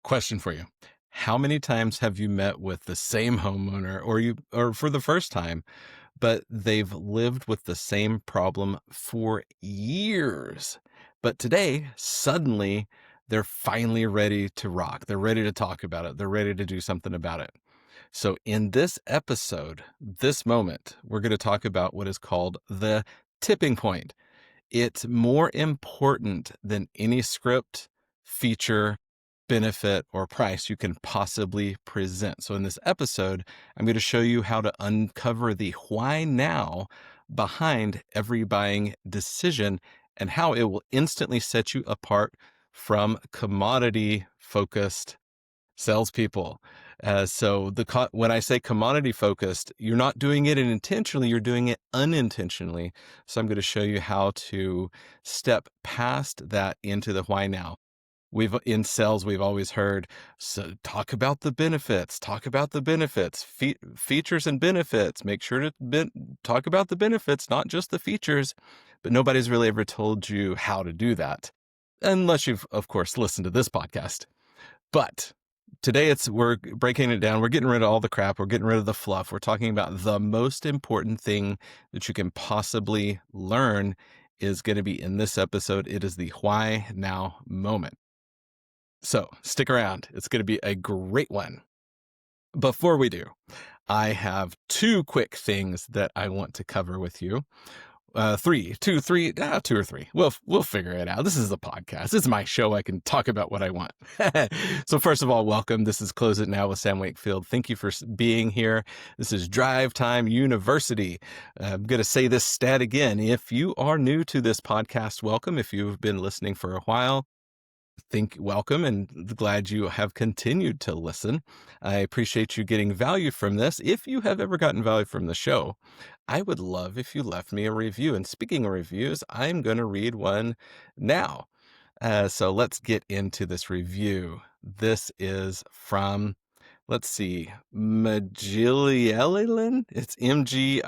Question for you. How many times have you met with the same homeowner or for the first time, but they've lived with the same problem for years? But today, suddenly, they're finally ready to rock. They're ready to talk about it. They're ready to do something about it. So, in this episode, this moment, we're going to talk about what is called the tipping point. It's more important than any script, feature, benefit, or price you can possibly present. So, in this episode, I'm going to show you how to uncover the why now behind every buying decision and how it will instantly set you apart from commodity focused salespeople. When I say commodity focused, you're not doing it intentionally, you're doing it unintentionally. So I'm going to show you how to step past that into the why now. In sales, we've always heard, so talk about the benefits, features and benefits. Make sure to talk about the benefits, not just the features, but nobody's really ever told you how to do that. Unless you've, of course, listened to this podcast. But today we're breaking it down. We're getting rid of all the crap. We're getting rid of the fluff. We're talking about the most important thing that you can possibly learn is going to be in this episode. It is the why now moment. So stick around. It's going to be a great one. Before we do, I have two quick things that I want to cover with you. Two or three. We'll figure it out. This is the podcast. This is my show. I can talk about what I want. So first of all, welcome. This is Close It Now with Sam Wakefield. Thank you for being here. This is Drive Time University. I'm going to say this stat again. If you are new to this podcast, welcome. If you've been listening for a while, welcome and glad you have continued to listen. I appreciate you getting value from this. If you have ever gotten value from the show, I would love if you left me a review. And speaking of reviews, I'm going to read one now. So let's get into this review. This is from, let's see, Magilielin. It's Magilley.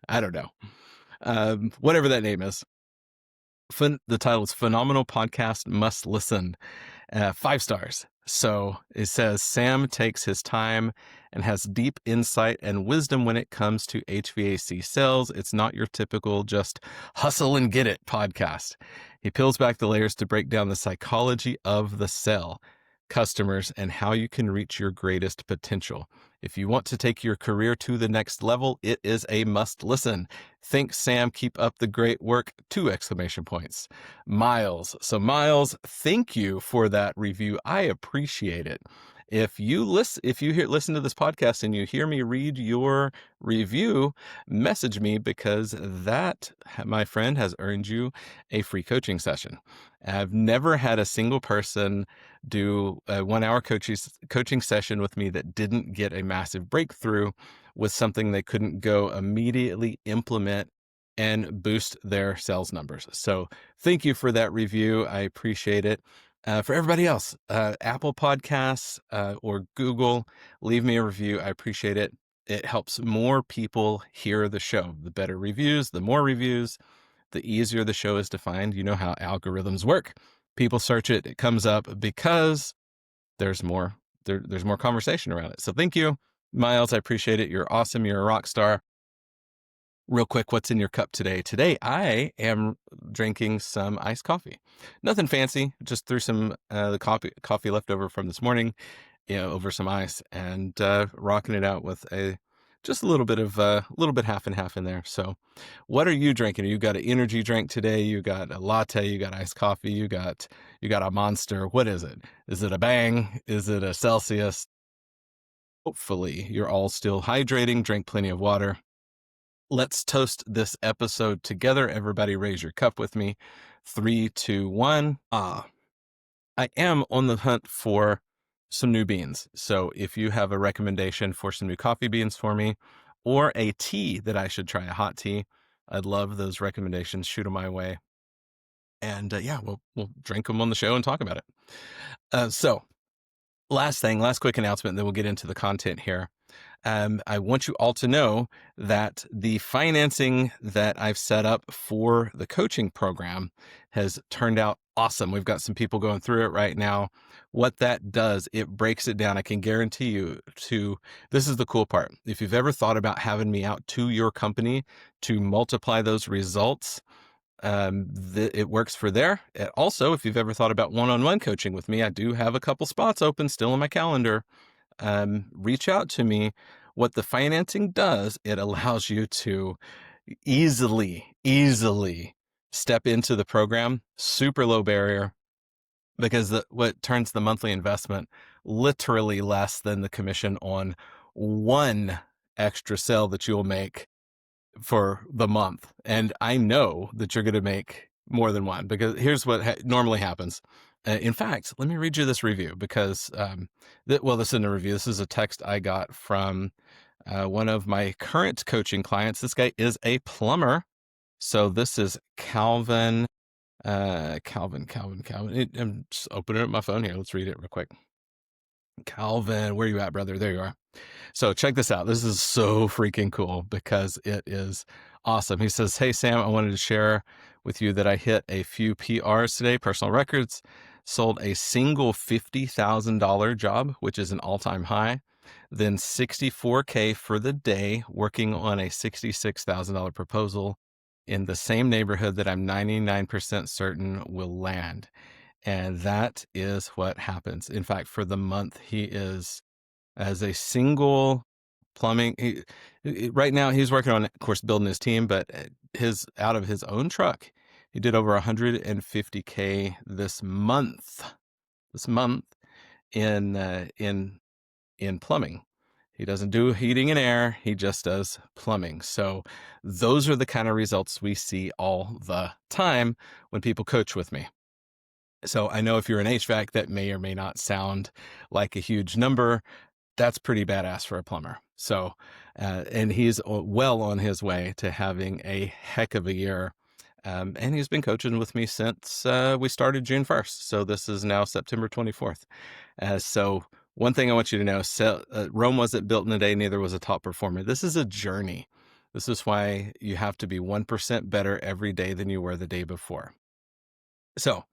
I don't know. Whatever that name is. The title is Phenomenal Podcast Must Listen. 5 stars. So it says, Sam takes his time and has deep insight and wisdom when it comes to HVAC sales. It's not your typical just hustle and get it podcast. He peels back the layers to break down the psychology of the sale, customers, and how you can reach your greatest potential. If you want to take your career to the next level, it is a must listen. Thanks, Sam. Keep up the great work. 2 exclamation points. Miles. So Miles, thank you for that review. I appreciate it. If you listen to this podcast and you hear me read your review, message me because that, my friend, has earned you a free coaching session. I've never had a single person do a 1-hour coaching session with me that didn't get a massive breakthrough with something they couldn't go immediately implement and boost their sales numbers. So thank you for that review. I appreciate it. For everybody else, Apple Podcasts or Google, leave me a review. I appreciate it. It helps more people hear the show. The better reviews, the more reviews, the easier the show is to find. You know how algorithms work. People search it, it comes up because there's more conversation around it. So thank you, Miles. I appreciate it. You're awesome. You're a rock star. Real quick, what's in your cup today? Today, I am drinking some iced coffee. Nothing fancy, just threw some the coffee left over from this morning, over some ice, and rocking it out with just a little bit half and half in there. So what are you drinking? You got an energy drink today? You got a latte? You got iced coffee? You got a Monster? What is it? Is it a Bang? Is it a Celsius? Hopefully you're all still hydrating. Drink plenty of water. Let's toast this episode together. Everybody raise your cup with me. 3, 2, 1. I am on the hunt for some new beans. So if you have a recommendation for some new coffee beans for me or a tea that I should try, a hot tea, I'd love those recommendations. Shoot them my way. And we'll drink them on the show and talk about it. So last quick announcement, then we'll get into the content here. I want you all to know that the financing that I've set up for the coaching program has turned out awesome. We've got some people going through it right now. What that does, it breaks it down. I can guarantee you this is the cool part. If you've ever thought about having me out to your company to multiply those results, it works for there. Also, if you've ever thought about one-on-one coaching with me, I do have a couple spots open still in my calendar. Reach out to me. What the financing does, it allows you to easily step into the program, super low barrier, because what turns the monthly investment literally less than the commission on one extra sale that you'll make for the month. And I know that you're going to make more than one, because here's what normally happens. In fact, let me read you this review, because, this isn't a review. This is a text I got from one of my current coaching clients. This guy is a plumber. So this is Calvin. Calvin. I'm just opening up my phone here. Let's read it real quick. Calvin, where you at, brother? There you are. So check this out. This is so freaking cool because it is awesome. He says, "Hey, Sam, I wanted to share with you that I hit a few PRs today, personal records, sold a single $50,000 job, which is an all-time high, then 64K for the day working on a $66,000 proposal in the same neighborhood that I'm 99% certain will land." And that is what happens. In fact, for the month, he is, as a single plumbing, right now he's working on, of course, building his team, but out of his own truck, he did over 150K this month in plumbing. He doesn't do heating and air. He just does plumbing. So those are the kind of results we see all the time when people coach with me. So I know if you're an HVAC, that may or may not sound like a huge number. That's pretty badass for a plumber. So, and he's well on his way to having a heck of a year. And he's been coaching with me since we started June 1st. So this is now September 24th. So one thing I want you to know, Rome wasn't built in a day, neither was a top performer. This is a journey. This is why you have to be 1% better every day than you were the day before. So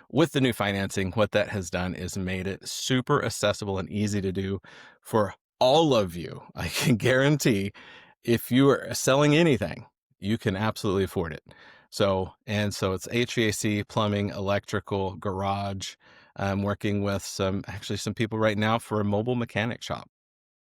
with the new financing, what that has done is made it super accessible and easy to do for all of you. I can guarantee if you are selling anything, you can absolutely afford it. So it's HVAC, plumbing, electrical, garage. I'm working with some people right now for a mobile mechanic shop.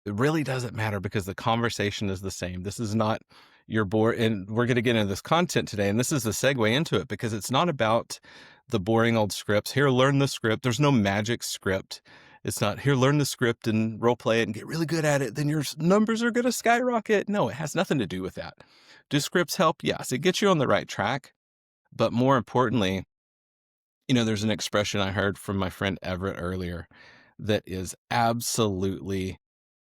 It really doesn't matter because the conversation is the same. This is not your board, and we're going to get into this content today, and this is the segue into it, because it's not about the boring old scripts. Here, learn the script. There's no magic script. It's not, here, learn the script and role play it and get really good at it, then your numbers are going to skyrocket. No, it has nothing to do with that. Do scripts help? Yes, it gets you on the right track. But more importantly, there's an expression I heard from my friend Everett earlier that is absolutely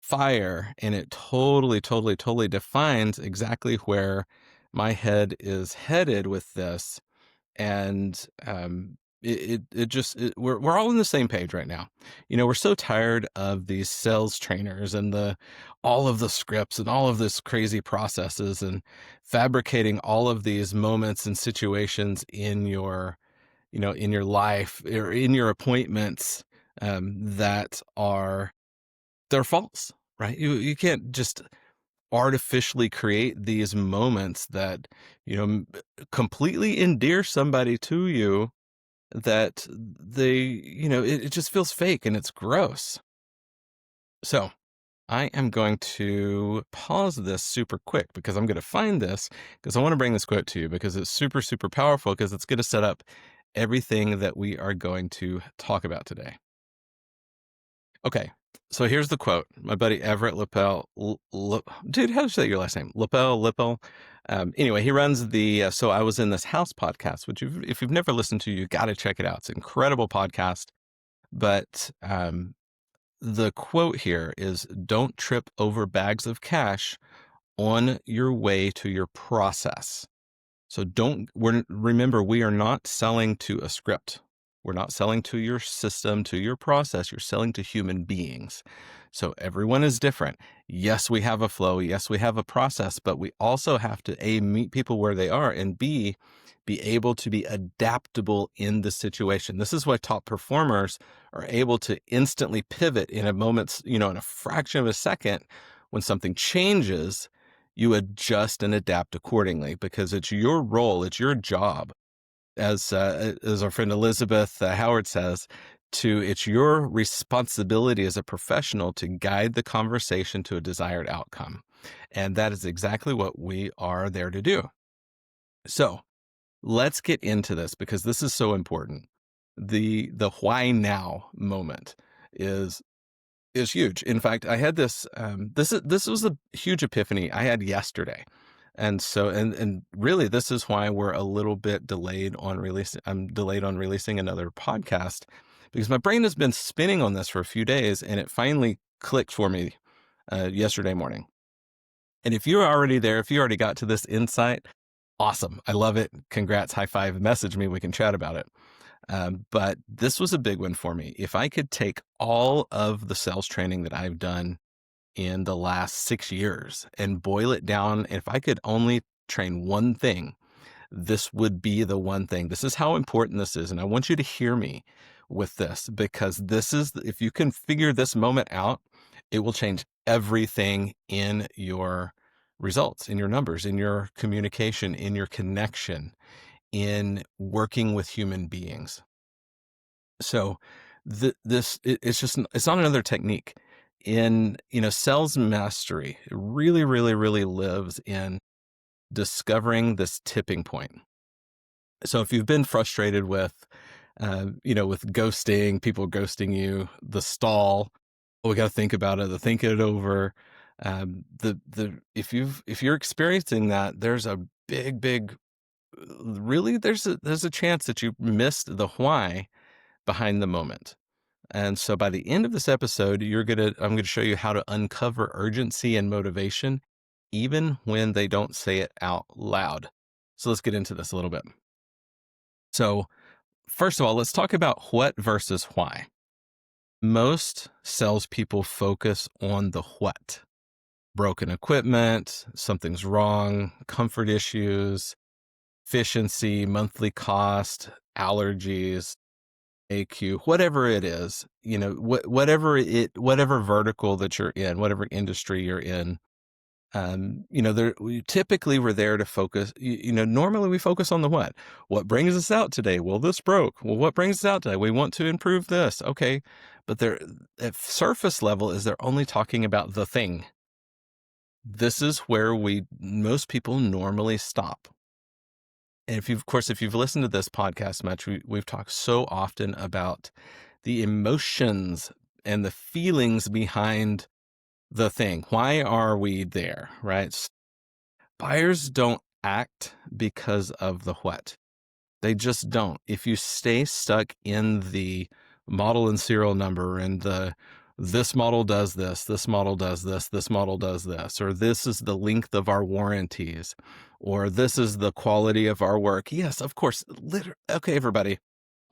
fire, and it totally defines exactly where my head is headed with this. And we're all on the same page right now. We're so tired of these sales trainers and all of the scripts and all of this crazy processes and fabricating all of these moments and situations in your life or in your appointments, they're false, right? You can't just artificially create these moments that, completely endear somebody to you, that it just feels fake and it's gross. So I am going to pause this super quick because I'm going to find this, because I want to bring this quote to you because it's super, super powerful, because it's going to set up everything that we are going to talk about today. Okay, so here's the quote. My buddy Everett Lippel, dude, how do you say your last name? Lippel. Anyway, he runs the So I Was in This House podcast, which if you've never listened to, you got to check it out. It's an incredible podcast. But the quote here is, "Don't trip over bags of cash on your way to your process." So remember, we are not selling to a script. We're not selling to your system, to your process. You're selling to human beings. So everyone is different. Yes, we have a flow. Yes, we have a process, but we also have to A, meet people where they are, and B, be able to be adaptable in the situation. This is why top performers are able to instantly pivot in a moment's, in a fraction of a second. When something changes, you adjust and adapt accordingly because it's your role, it's your job, as our friend Elizabeth Howard says, it's your responsibility as a professional to guide the conversation to a desired outcome. And that is exactly what we are there to do. So let's get into this because this is so important. The why now moment is huge. In fact, I had this was a huge epiphany I had yesterday. And so and really this is why we're a little bit delayed on releasing. I'm delayed on releasing another podcast because my brain has been spinning on this for a few days and it finally clicked for me yesterday morning. And if you're already there, if you already got to this insight, awesome. I love it. Congrats, high five, message me. We can chat about it. But this was a big one for me. If I could take all of the sales training that I've done in the last 6 years and boil it down, if I could only train one thing, this would be the one thing. This is how important this is. And I want you to hear me with this because this is, if you can figure this moment out, it will change everything in your results, in your numbers, in your communication, in your connection, in working with human beings. So it's not another technique in, sales mastery. It really, really, really lives in discovering this tipping point. So if you've been frustrated with, with ghosting, people ghosting you, the stall, we got to think about it, the think it over. If you're experiencing that, there's a big, really, there's a chance that you missed the why behind the moment. And so by the end of this episode, I'm going to show you how to uncover urgency and motivation, even when they don't say it out loud. So let's get into this a little bit. So first of all, let's talk about what versus why. Most salespeople focus on the what. Broken equipment, something's wrong, comfort issues, efficiency, monthly cost, allergies, AQ, whatever it is, whatever vertical that you're in, whatever industry you're in, we're there to focus, normally we focus on the what brings us out today? Well, this broke. Well, what brings us out today? We want to improve this. Okay. But at surface level is they're only talking about the thing. This is where most people normally stop. And if you've listened to this podcast much, we've talked so often about the emotions and the feelings behind the thing. Why are we there, right? Buyers don't act because of the what. They just don't. If you stay stuck in the model and serial number and this model does this model does this model does this, or this is the length of our warranties, or this is the quality of our work. Yes, of course. Okay, everybody,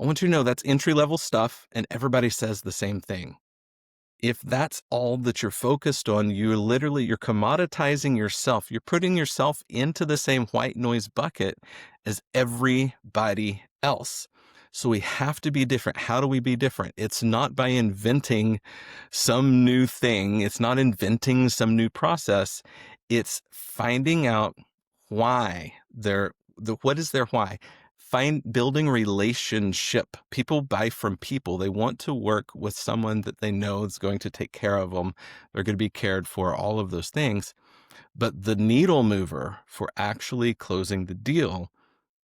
I want you to know that's entry-level stuff, and everybody says the same thing. If that's all that you're focused on, you're commoditizing yourself. You're putting yourself into the same white noise bucket as everybody else. So we have to be different. How do we be different? It's not by inventing some new thing. It's not inventing some new process. It's finding out why what is their why? Building relationship. People buy from people. They want to work with someone that they know is going to take care of them. They're going to be cared for, all of those things. But the needle mover for actually closing the deal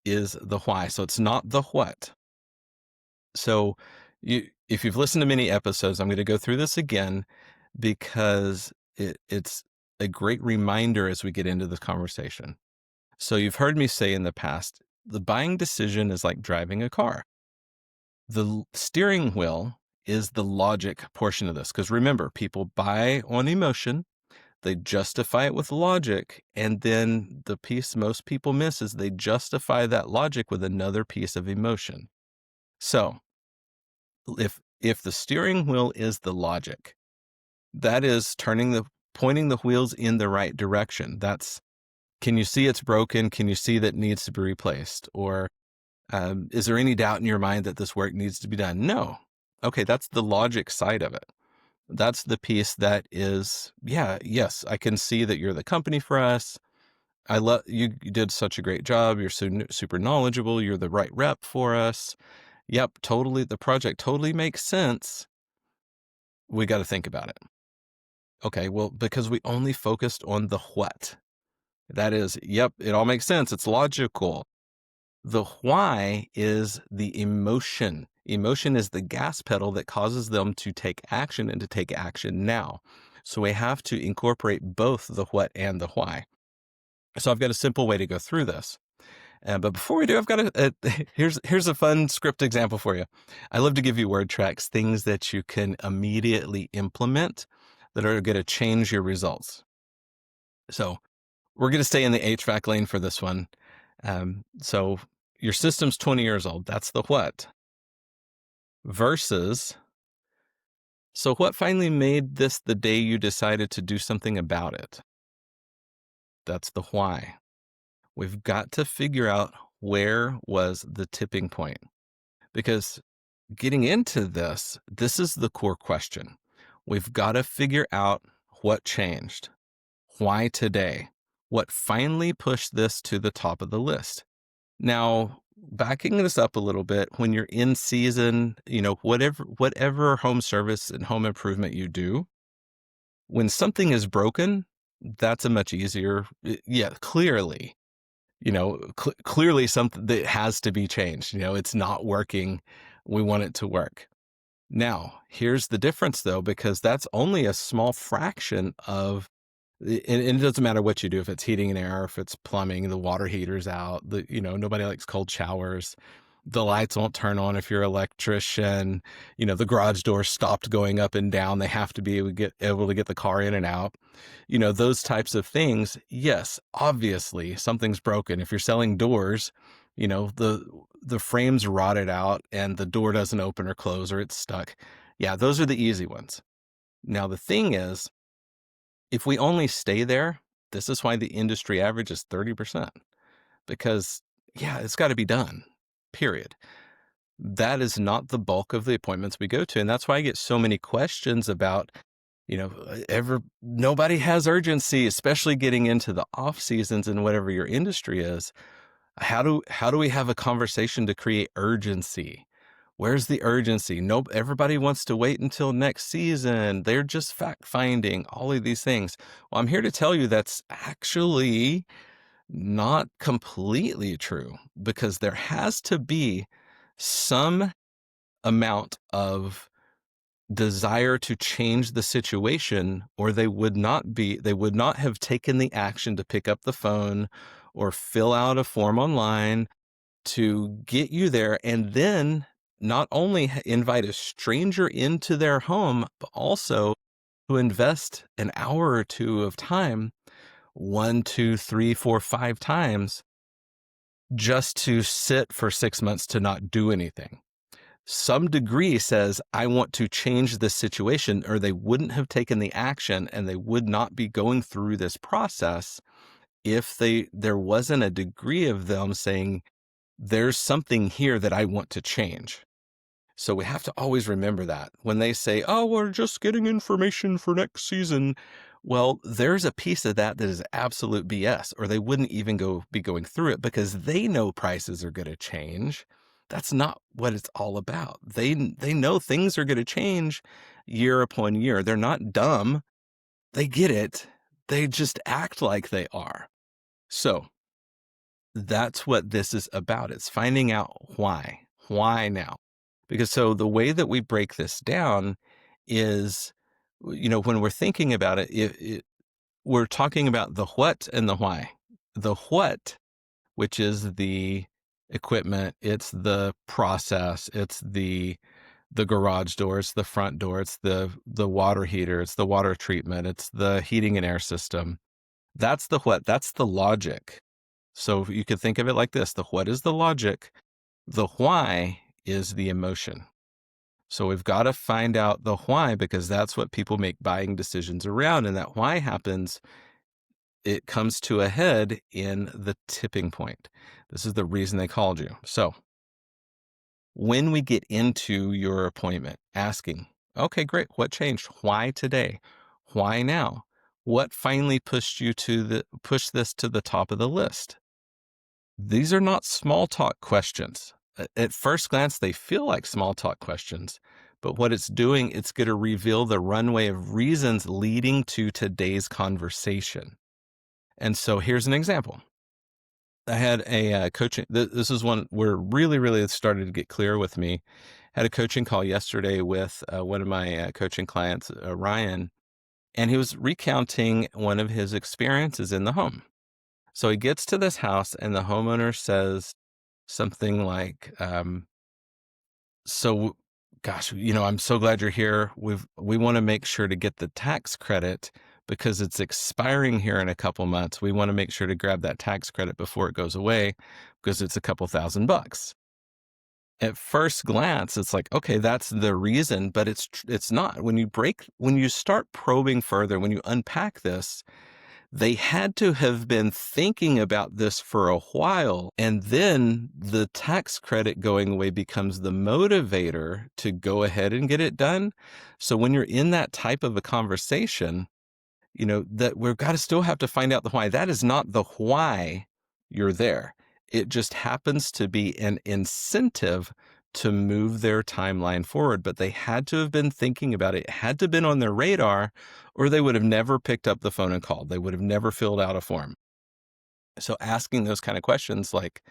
is the why. So it's not the what. So if you've listened to many episodes, I'm going to go through this again because it's a great reminder as we get into this conversation. So you've heard me say in the past, the buying decision is like driving a car. The steering wheel is the logic portion of this. Because remember, people buy on emotion, they justify it with logic, and then the piece most people miss is they justify that logic with another piece of emotion. So if the steering wheel is the logic, That is pointing the wheels in the right direction. That's, can you see it's broken? Can you see that it needs to be replaced? Or is there any doubt in your mind that this work needs to be done? No. Okay, that's the logic side of it. That's the piece that is, yeah, yes, I can see that you're the company for us. I love you. You did such a great job. You're super knowledgeable. You're the right rep for us. Yep, totally. The project totally makes sense. We got to think about it. Okay, well, because we only focused on the what. That is, yep, it all makes sense. It's logical. The why is the emotion. Emotion is the gas pedal that causes them to take action and to take action now. So we have to incorporate both the what and the why. So I've got a simple way to go through this. But before we do, I've got here's a fun script example for you. I love to give you word tracks, things that you can immediately implement that are going to change your results. So we're going to stay in the HVAC lane for this one. So your system's 20 years old. That's the what. Versus, so what finally made this the day you decided to do something about it? That's the why. We've got to figure out where was the tipping point. Because getting into this is the core question. We've got to figure out what changed. Why today? What finally pushed this to the top of the list? Now, backing this up a little bit, when you're in season, whatever home service and home improvement you do, when something is broken, that's a much easier, yeah, clearly, clearly something that has to be changed. It's not working. We want it to work. Now, here's the difference though, because that's only a small fraction of, and it doesn't matter what you do, if it's heating and air, if it's plumbing, the water heater's out, nobody likes cold showers. The lights won't turn on if you're an electrician. The garage door stopped going up and down. They have to be able to get the car in and out. Those types of things. Yes, obviously something's broken. If you're selling doors, the frame's rotted out and the door doesn't open or close or it's stuck. Yeah, those are the easy ones. Now, the thing is, if we only stay there, this is why the industry average is 30%. Because, yeah, it's got to be done, period. That is not the bulk of the appointments we go to. And that's why I get so many questions about, nobody has urgency, especially getting into the off seasons and whatever your industry is. How do we have a conversation to create urgency? Where's the urgency? Nope. Everybody wants to wait until next season. They're just fact finding, all of these things. Well, I'm here to tell you that's actually not completely true, because there has to be some amount of desire to change the situation, or they would not have taken the action to pick up the phone or fill out a form online to get you there, and then not only invite a stranger into their home, but also to invest an hour or two of time, 1, 2, 3, 4, 5 times, just to sit for 6 months to not do anything. Some degree says, I want to change this situation, or they wouldn't have taken the action and they would not be going through this process if there wasn't a degree of them saying, there's something here that I want to change. So we have to always remember that when they say, oh, we're just getting information for next season. Well, there's a piece of that is absolute BS, or they wouldn't even be going through it, because they know prices are going to change. That's not what it's all about. They know things are going to change year upon year. They're not dumb. They get it. They just act like they are. So that's what this is about. It's finding out why. Why now? Because so the way that we break this down is, when we're thinking about it, we're talking about the what and the why. The what, which is the equipment, it's the process, it's the garage door, it's the front door, it's the water heater, it's the water treatment, it's the heating and air system. That's the what. That's the logic. So you could think of it like this. The what is the logic. The why is the emotion. So we've got to find out the why, because that's what people make buying decisions around. And that why happens, it comes to a head in the tipping point. This is the reason they called you. So when we get into your appointment asking, okay, great, what changed? Why today? Why now? What finally pushed this to the top of the list? These are not small talk questions. At first glance, they feel like small talk questions, but what it's doing, it's going to reveal the runway of reasons leading to today's conversation. And so here's an example. I had a coaching. This is one where really it started to get clear with me. Had a coaching call yesterday with one of my coaching clients, Ryan, and he was recounting one of his experiences in the home. So he gets to this house, and the homeowner says something like, "So, gosh, I'm so glad you're here. We want to make sure to get the tax credit." Because it's expiring here in a couple months. We want to make sure to grab that tax credit before it goes away, because it's a couple $1,000. At first glance, it's like, okay, that's the reason, but it's not. When you start probing further, when you unpack this, they had to have been thinking about this for a while, and then the tax credit going away becomes the motivator to go ahead and get it done. So when you're in that type of a conversation, that we've got to still have to find out the why. That is not the why you're there. It just happens to be an incentive to move their timeline forward. But they had to have been thinking about it. It had to have been on their radar, or they would have never picked up the phone and called. They would have never filled out a form. So asking those kind of questions like,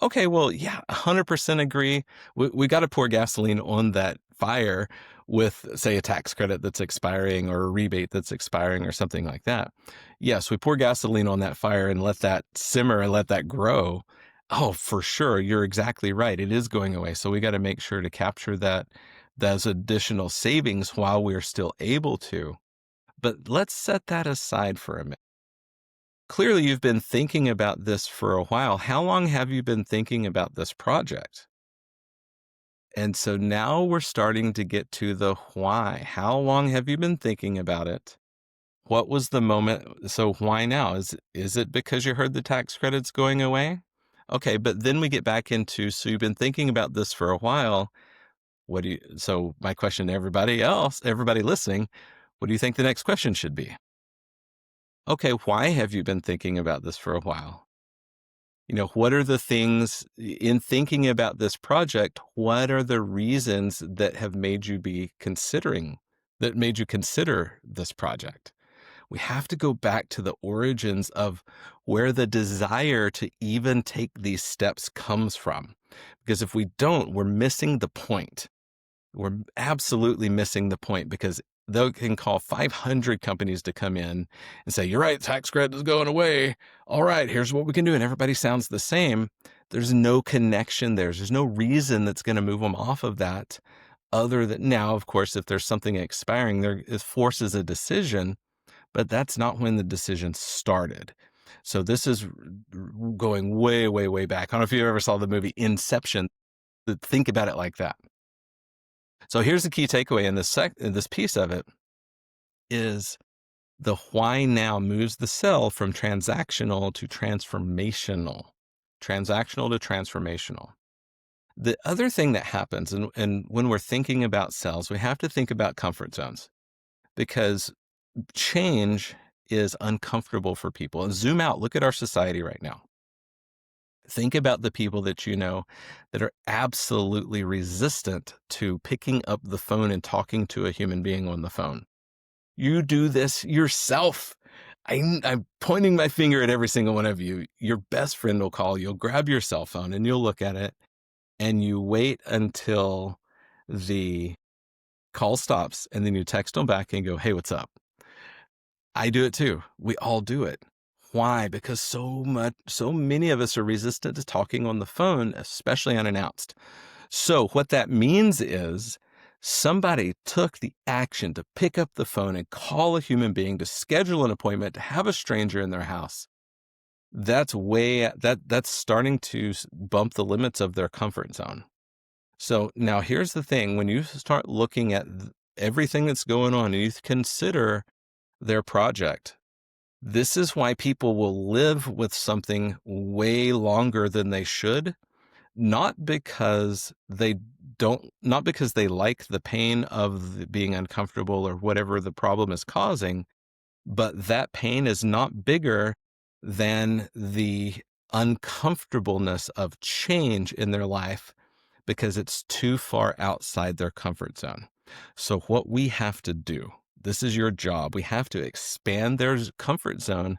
okay, well, yeah, 100% agree. We got to pour gasoline on that fire with, say, a tax credit that's expiring or a rebate that's expiring or something like that. Yes, we pour gasoline on that fire and let that simmer and let that grow. Oh, for sure. You're exactly right. It is going away. So we got to make sure to capture those additional savings while we're still able to. But let's set that aside for a minute. Clearly, you've been thinking about this for a while. How long have you been thinking about this project? And so now we're starting to get to the why. How long have you been thinking about it? What was the moment? So why now? Is it because you heard the tax credits going away? Okay, but then we get back into, so you've been thinking about this for a while. So my question to everybody listening, what do you think the next question should be? Okay, why have you been thinking about this for a while? What are the things in thinking about this project? What are the reasons that have made you that made you consider this project? We have to go back to the origins of where the desire to even take these steps comes from. Because if we don't, we're missing the point. We're absolutely missing the point, because they can call 500 companies to come in and say, you're right, tax credit is going away. All right, here's what we can do. And everybody sounds the same. There's no connection there. There's no reason that's going to move them off of that, other than now, of course, if there's something expiring, it forces a decision, but that's not when the decision started. So this is going way, way, way back. I don't know if you ever saw the movie Inception. Think about it like that. So here's the key takeaway in this piece of it is the why now moves the sell from transactional to transformational. Transactional to transformational. The other thing that happens, and when we're thinking about sales, we have to think about comfort zones, because change is uncomfortable for people. And zoom out, look at our society right now. Think about the people that you know that are absolutely resistant to picking up the phone and talking to a human being on the phone. You do this yourself. I'm pointing my finger at every single one of you. Your best friend will call. You'll grab your cell phone and you'll look at it, and you wait until the call stops, and then you text them back and go, hey, what's up? I do it too. We all do it. Why? Because so many of us are resistant to talking on the phone, especially unannounced. So what that means is somebody took the action to pick up the phone and call a human being, to schedule an appointment, to have a stranger in their house. That's starting to bump the limits of their comfort zone. So now here's the thing. When you start looking at everything that's going on and you consider their project, this is why people will live with something way longer than they should, not because they not because they like the pain of being uncomfortable or whatever the problem is causing, but that pain is not bigger than the uncomfortableness of change in their life because it's too far outside their comfort zone. So what we have to do, this is your job. We have to expand their comfort zone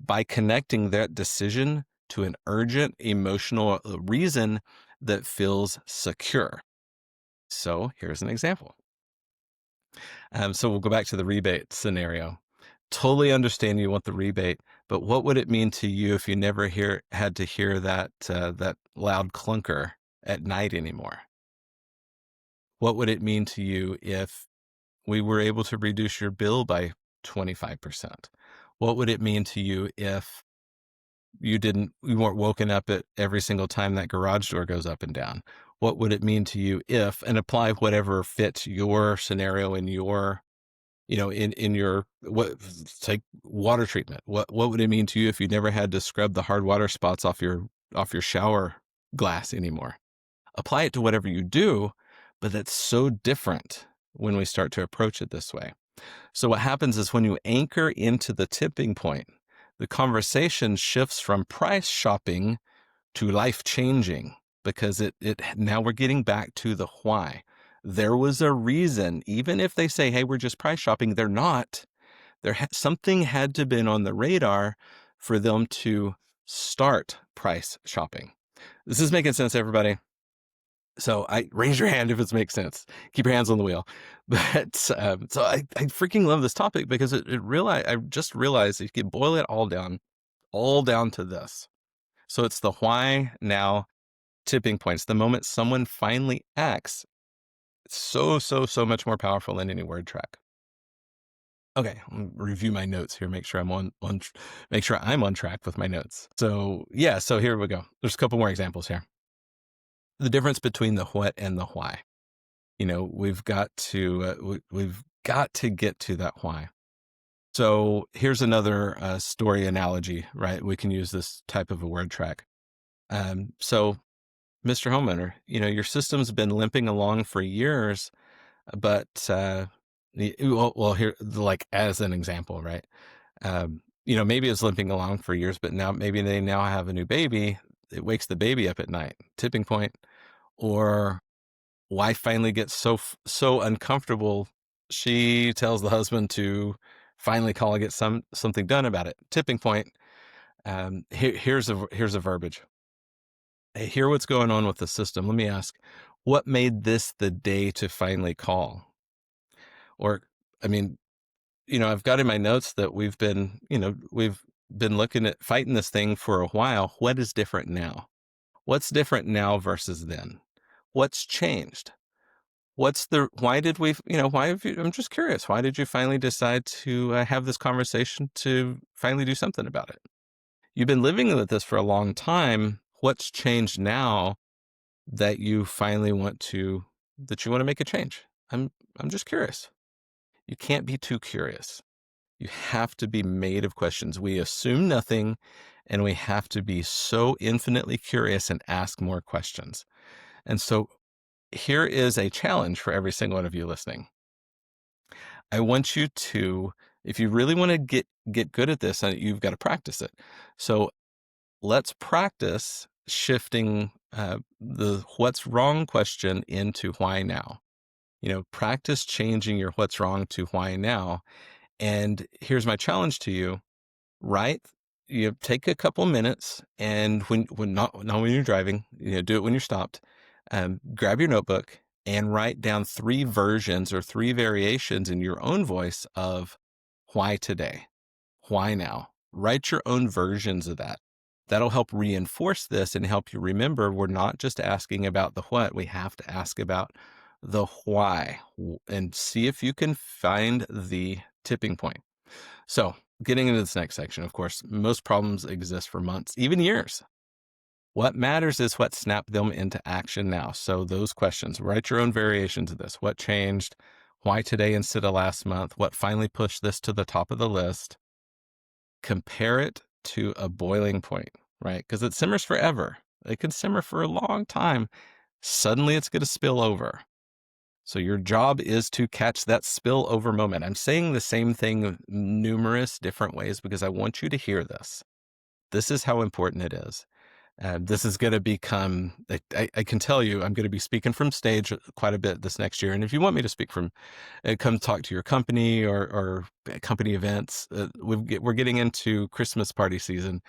by connecting that decision to an urgent emotional reason that feels secure. So here's an example. So we'll go back to the rebate scenario. Totally understand you want the rebate, but what would it mean to you if you never had to hear that loud clunker at night anymore? What would it mean to you if we were able to reduce your bill by 25%? What would it mean to you if you weren't woken up at every single time that garage door goes up and down? What would it mean to you if, and apply whatever fits your scenario in your, in your, what, take water treatment. What would it mean to you if you never had to scrub the hard water spots off your shower glass anymore? Apply it to whatever you do, but that's so different when we start to approach it this way. So what happens is when you anchor into the tipping point, the conversation shifts from price shopping to life changing, because it now we're getting back to the why. There was a reason. Even if they say, hey, we're just price shopping, they're not. Something had to been on the radar for them to start price shopping. This is making sense, everybody. So I raise your hand if it makes sense. Keep your hands on the wheel. But so I freaking love this topic because I just realized you can boil it all down to this. So it's the why now tipping points. The moment someone finally acts, it's so much more powerful than any word track. Okay, review my notes here. Make sure make sure I'm on track with my notes. So yeah, so here we go. There's a couple more examples here. The difference between the what and the why. We've got to get to that why. So here's another story analogy, right? We can use this type of a word track. So Mr. Homeowner, your system's been limping along for years, but well, here, like as an example, right? Maybe it's limping along for years, but maybe they now have a new baby. It wakes the baby up at night. Tipping point. Or wife finally gets so uncomfortable, she tells the husband to finally call and get something done about it. Tipping point. Here's a verbiage. Hey, hear what's going on with the system. Let me ask, what made this the day to finally call? Or, I mean, I've got in my notes that we've been looking at fighting this thing for a while. What is different now? What's different now versus then? What's changed? Why did we, why have you, I'm just curious, why did you finally decide to have this conversation to finally do something about it? You've been living with this for a long time. What's changed now that you finally want to make a change? I'm just curious. You can't be too curious. You have to be made of questions. We assume nothing, and we have to be so infinitely curious and ask more questions. And so here is a challenge for every single one of you listening. I want you to, if you really want to get good at this, you've got to practice it. So let's practice shifting the what's wrong question into why now. Practice changing your what's wrong to why now. And here's my challenge to you, right? You take a couple minutes, and not when you're driving, do it when you're stopped. Grab your notebook and write down 3 versions or 3 variations in your own voice of why today, why now. Write your own versions of that. That'll help reinforce this and help you remember we're not just asking about the what, we have to ask about the why, and see if you can find the tipping point. So getting into this next section, of course, most problems exist for months, even years. What matters is what snapped them into action now. So those questions, write your own variations of this. What changed? Why today instead of last month? What finally pushed this to the top of the list? Compare it to a boiling point, right? Because it simmers forever. It can simmer for a long time. Suddenly it's going to spill over. So your job is to catch that spillover moment. I'm saying the same thing numerous different ways because I want you to hear this. This is how important it is. This is going to become, I can tell you, I'm going to be speaking from stage quite a bit this next year. And if you want me to speak from, come talk to your company or company events, we're getting into Christmas party season,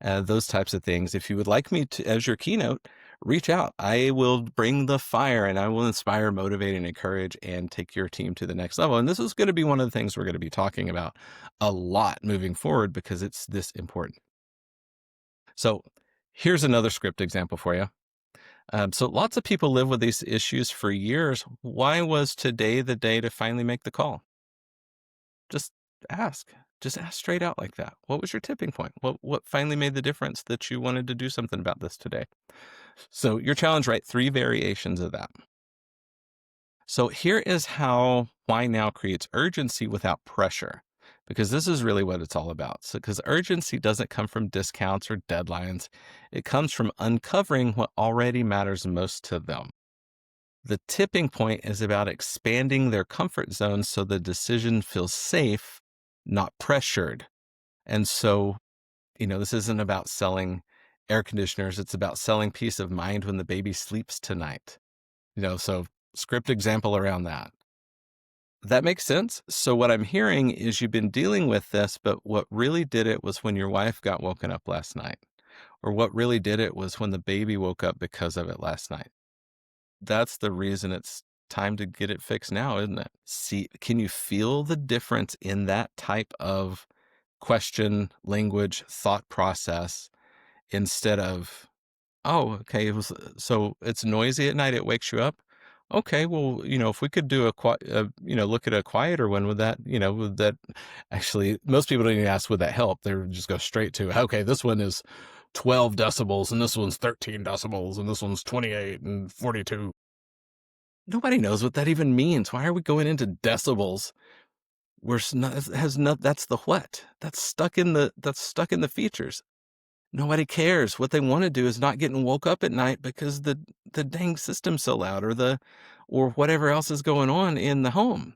those types of things. If you would like me to, as your keynote, reach out. I will bring the fire and I will inspire, motivate, and encourage and take your team to the next level. And this is going to be one of the things we're going to be talking about a lot moving forward because it's this important. So here's another script example for you. So lots of people live with these issues for years. Why was today the day to finally make the call? Just ask. Just ask straight out like that. What was your tipping point? What finally made the difference that you wanted to do something about this today? So your challenge, right? 3 variations of that. So here is how why now creates urgency without pressure, because this is really what it's all about. So, because urgency doesn't come from discounts or deadlines, it comes from uncovering what already matters most to them. The tipping point is about expanding their comfort zone so the decision feels safe, not pressured. And so, this isn't about selling air conditioners, it's about selling peace of mind when the baby sleeps tonight. So script example around that. That makes sense. So what I'm hearing is you've been dealing with this, but what really did it was when your wife got woken up last night, or what really did it was when the baby woke up because of it last night. That's the reason it's time to get it fixed now, isn't it? See, can you feel the difference in that type of question, language, thought process instead of, oh, okay, so it's noisy at night, it wakes you up? Okay, well, if we could do look at a quieter one, would that actually, most people don't even ask, would that help? They would just go straight to, okay, this one is 12 decibels and this one's 13 decibels and this one's 28 and 42. Nobody knows what that even means. Why are we going into decibels? That's the what? That's stuck in the features. Nobody cares. What they want to do is not getting woke up at night because the dang system's so loud or whatever else is going on in the home.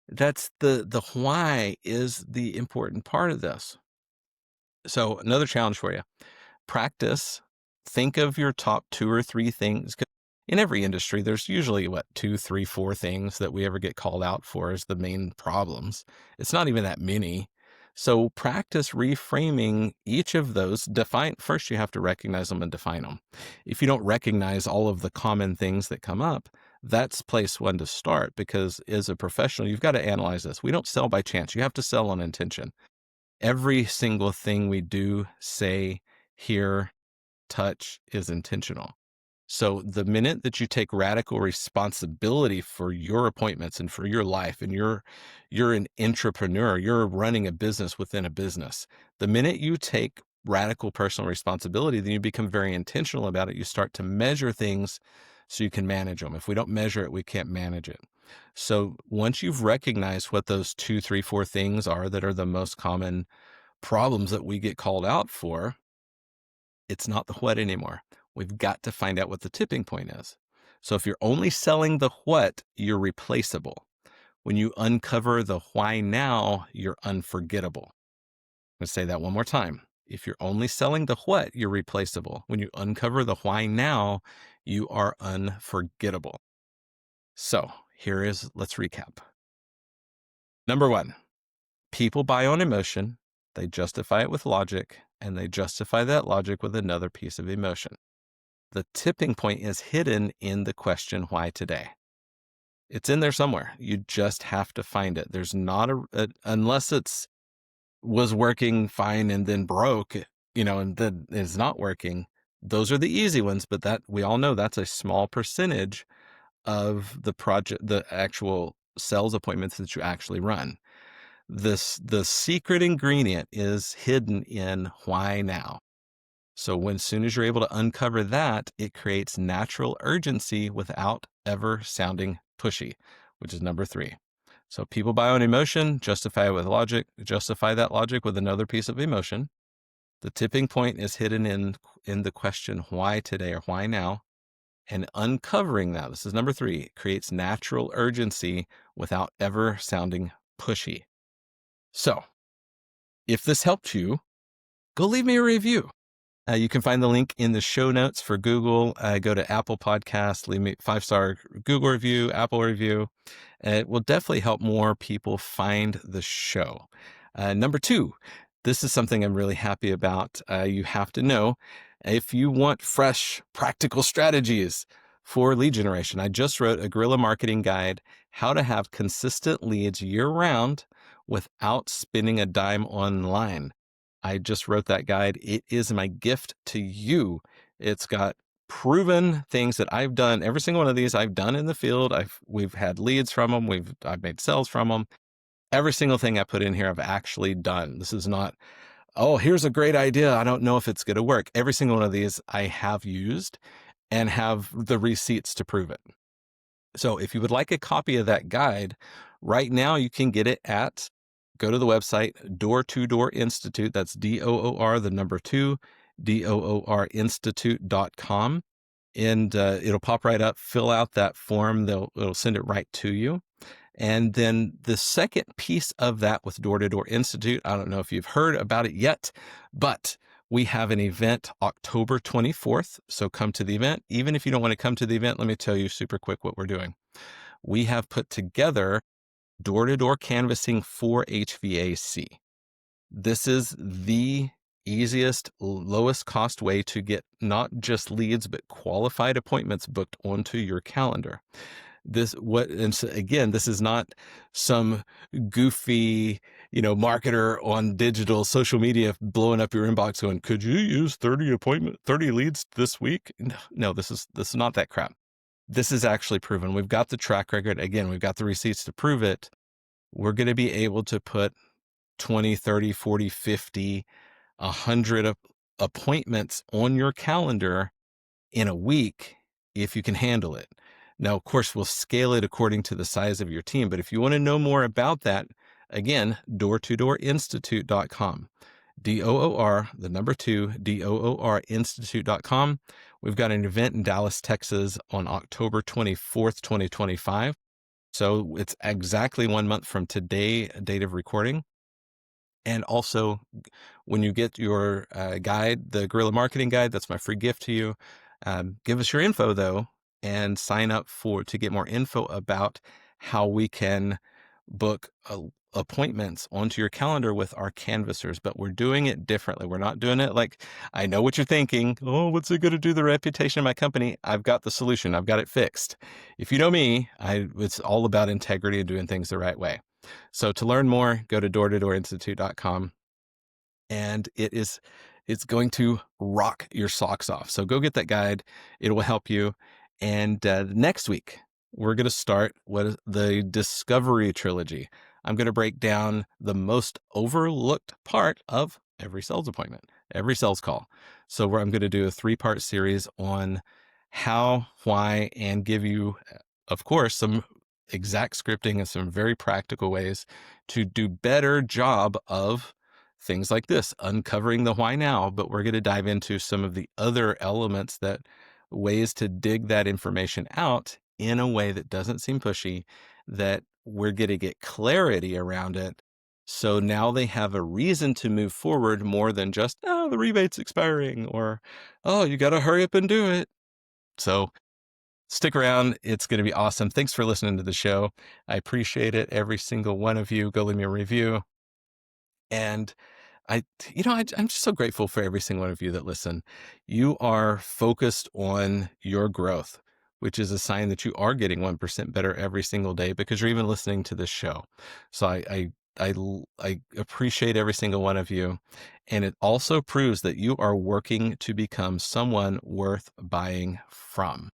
That's the why is the important part of this. So another challenge for you. Practice. Think of your top 2 or 3 things. 'Cause in every industry, there's usually 2, 3, 4 things that we ever get called out for as the main problems. It's not even that many. So practice reframing each of those. First, you have to recognize them and define them. If you don't recognize all of the common things that come up, that's place one to start, because as a professional, you've got to analyze this. We don't sell by chance. You have to sell on intention. Every single thing we do, say, hear, touch is intentional. So the minute that you take radical responsibility for your appointments and for your life, and you're an entrepreneur, you're running a business within a business. The minute you take radical personal responsibility, then you become very intentional about it. You start to measure things so you can manage them. If we don't measure it, we can't manage it. So once you've recognized what those 2, 3, 4 things are that are the most common problems that we get called out for, it's not the what anymore. We've got to find out what the tipping point is. So if you're only selling the what, you're replaceable. When you uncover the why now, you're unforgettable. I'm going to say that one more time. If you're only selling the what, you're replaceable. When you uncover the why now, you are unforgettable. So let's recap. Number 1, people buy on emotion. They justify it with logic, and they justify that logic with another piece of emotion. The tipping point is hidden in the question, why today? It's in there somewhere. You just have to find it. There's not unless was working fine and then broke, and then it's not working. Those are the easy ones, but that we all know that's a small percentage of the actual sales appointments that you actually run. The secret ingredient is hidden in why now. So when as soon as you're able to uncover that, it creates natural urgency without ever sounding pushy, which is number 3. So people buy on emotion, justify it with logic, justify that logic with another piece of emotion. The tipping point is hidden in the question, why today or why now? And uncovering that, this is number 3, creates natural urgency without ever sounding pushy. So if this helped you, go leave me a review. You can find the link in the show notes for Google. Go to Apple Podcasts, leave me a 5-star Google review, Apple review. It will definitely help more people find the show. Number 2, this is something I'm really happy about. You have to know, if you want fresh, practical strategies for lead generation, I just wrote a guerrilla marketing guide, how to have consistent leads year-round without spending a dime online. I just wrote that guide. It is my gift to you. It's got proven things that I've done. Every single one of these I've done in the field. We've had leads from them. I've made sales from them. Every single thing I put in here, I've actually done. This is not, oh, here's a great idea, I don't know if it's going to work. Every single one of these I have used and have the receipts to prove it. So if you would like a copy of that guide, right now you can get it go to the website, Door2Door Institute. That's DOOR, the number 2, DOOR Institute.com. And it'll pop right up, fill out that form. It'll send it right to you. And then the second piece of that with Door2Door Institute, I don't know if you've heard about it yet, but we have an event October 24th. So come to the event. Even if you don't want to come to the event, let me tell you super quick what we're doing. We have put together door-to-door canvassing for HVAC. This is the easiest, lowest cost way to get not just leads, but qualified appointments booked onto your calendar. And so again, this is not some goofy, marketer on digital social media blowing up your inbox going, could you use 30 leads this week? No, this is not that crap. This is actually proven. We've got the track record. Again, we've got the receipts to prove it. We're going to be able to put 20, 30, 40, 50, 100 appointments on your calendar in a week if you can handle it. Now, of course, we'll scale it according to the size of your team. But if you want to know more about that, again, door2doorinstitute.com. DOOR, the number 2, DOORinstitute.com. We've got an event in Dallas, Texas on October 24th, 2025. So it's exactly 1 month from today, date of recording. And also, when you get your guide, the Guerrilla Marketing Guide, that's my free gift to you. Give us your info, though, and sign up to get more info about how we can book appointments onto your calendar with our canvassers. But we're doing it differently. We're not doing it like, I know what you're thinking. Oh, what's it going to do to the reputation of my company? I've got the solution. I've got it fixed. If you know me, it's all about integrity and doing things the right way. So to learn more, go to door2doorinstitute.com, and it's going to rock your socks off. So go get that guide. It will help you. And next week, we're going to start the Discovery Trilogy. I'm going to break down the most overlooked part of every sales appointment, every sales call. So I'm going to do a 3-part series on how, why, and give you, of course, some exact scripting and some very practical ways to do better job of things like this, uncovering the why now. But we're going to dive into some of the other elements, ways to dig that information out in a way that doesn't seem pushy, that we're going to get clarity around it. So now they have a reason to move forward more than just, oh, the rebate's expiring, or, oh, you got to hurry up and do it. So stick around. It's going to be awesome. Thanks for listening to the show. I appreciate it. Every single one of you. Go leave me a review. And I'm just so grateful for every single one of you that listen. You are focused on your growth, which is a sign that you are getting 1% better every single day because you're even listening to this show. So I appreciate every single one of you. And it also proves that you are working to become someone worth buying from.